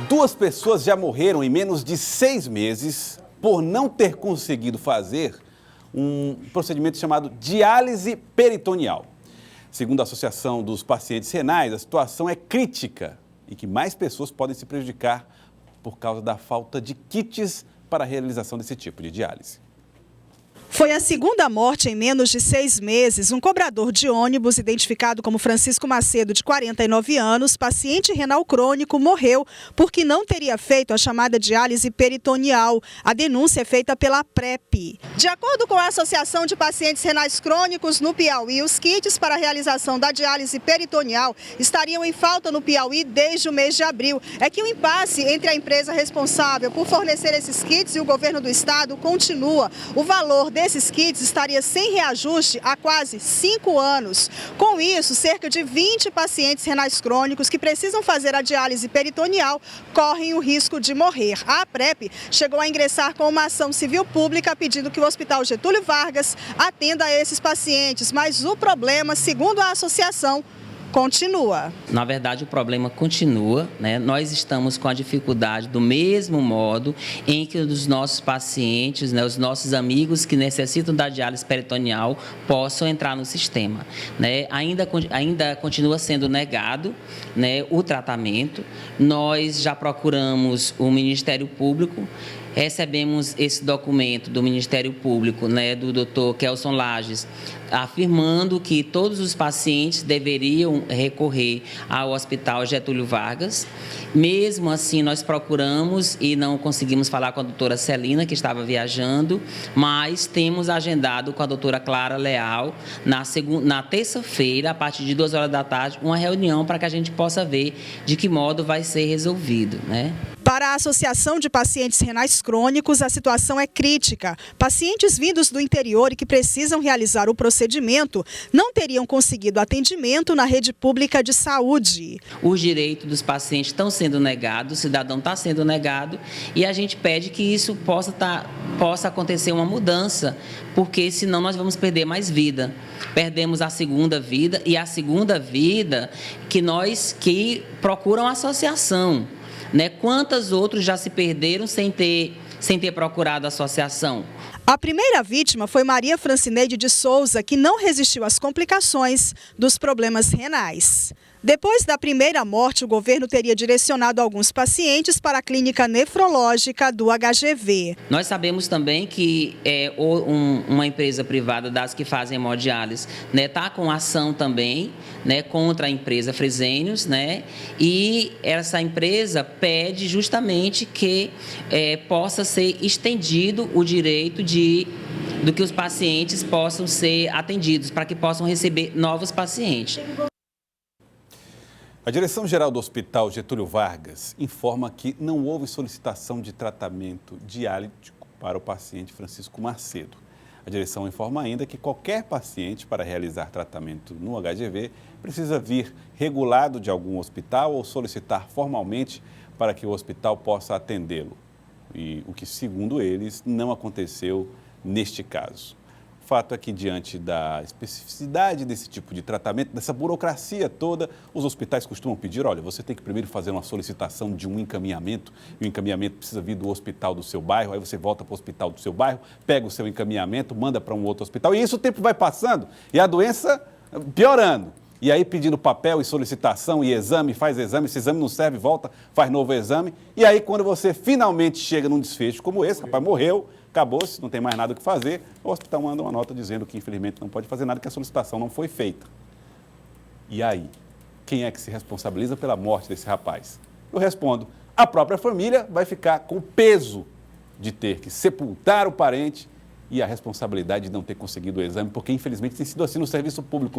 2 pessoas já morreram em menos de 6 meses por não ter conseguido fazer um procedimento chamado diálise peritoneal. Segundo a Associação dos Pacientes Renais, a situação é crítica e que mais pessoas podem se prejudicar por causa da falta de kits para a realização desse tipo de diálise. Foi a segunda morte em menos de 6 meses. Um cobrador de ônibus, identificado como Francisco Macedo, de 49 anos, paciente renal crônico, morreu porque não teria feito a chamada diálise peritoneal. A denúncia é feita pela PrEP. De acordo com a Associação de Pacientes Renais Crônicos no Piauí, os kits para a realização da diálise peritoneal estariam em falta no Piauí desde o mês de abril. É que o impasse entre a empresa responsável por fornecer esses kits e o governo do estado continua. O valor desses kits estaria sem reajuste há quase 5 anos. Com isso, cerca de 20 pacientes renais crônicos que precisam fazer a diálise peritoneal correm o risco de morrer. A PrEP chegou a ingressar com uma ação civil pública pedindo que o Hospital Getúlio Vargas atenda a esses pacientes, mas o problema, segundo a associação, continua. Na verdade, o problema continua, né? Nós estamos com a dificuldade do mesmo modo em que os nossos pacientes, né, os nossos amigos que necessitam da diálise peritoneal possam entrar no sistema, né? Ainda continua sendo negado, né, o tratamento. Nós já procuramos o Ministério Público. Recebemos esse documento do Ministério Público, né, do Dr. Kelson Lages, afirmando que todos os pacientes deveriam recorrer ao Hospital Getúlio Vargas. Mesmo assim, nós procuramos e não conseguimos falar com a doutora Celina, que estava viajando, mas temos agendado com a doutora Clara Leal, na terça-feira, a partir de 2 horas da tarde, uma reunião para que a gente possa ver de que modo vai ser resolvido, né? Para a Associação de Pacientes Renais Crônicos, a situação é crítica. Pacientes vindos do interior e que precisam realizar o procedimento não teriam conseguido atendimento na rede pública de saúde. Os direitos dos pacientes estão sendo negados, o cidadão está sendo negado e a gente pede que isso possa acontecer uma mudança, porque senão nós vamos perder mais vida. Perdemos a segunda vida e a segunda vida que procuram associação. Né? Quantos outros já se perderam sem ter procurado a associação? A primeira vítima foi Maria Francineide de Souza, que não resistiu às complicações dos problemas renais. Depois da primeira morte, o governo teria direcionado alguns pacientes para a clínica nefrológica do HGV. Nós sabemos também que uma empresa privada das que fazem hemodiálise, né, está com ação também, né, contra a empresa Fresenius, né, e essa empresa pede justamente que possa ser estendido o direito do que os pacientes possam ser atendidos, para que possam receber novos pacientes. A Direção-Geral do Hospital Getúlio Vargas informa que não houve solicitação de tratamento dialítico para o paciente Francisco Macedo. A direção informa ainda que qualquer paciente para realizar tratamento no HGV precisa vir regulado de algum hospital ou solicitar formalmente para que o hospital possa atendê-lo. E o que, segundo eles, não aconteceu neste caso. O fato é que, diante da especificidade desse tipo de tratamento, dessa burocracia toda, os hospitais costumam pedir, olha, você tem que primeiro fazer uma solicitação de um encaminhamento, e o encaminhamento precisa vir do hospital do seu bairro, aí você volta para o hospital do seu bairro, pega o seu encaminhamento, manda para um outro hospital, e isso o tempo vai passando, e a doença piorando. E aí pedindo papel e solicitação e exame, faz exame, esse exame não serve, volta, faz novo exame, e aí quando você finalmente chega num desfecho como esse, rapaz, morreu, acabou-se, não tem mais nada o que fazer, o hospital manda uma nota dizendo que, infelizmente, não pode fazer nada, que a solicitação não foi feita. E aí, quem é que se responsabiliza pela morte desse rapaz? Eu respondo, a própria família vai ficar com o peso de ter que sepultar o parente e a responsabilidade de não ter conseguido o exame, porque, infelizmente, tem sido assim no serviço público.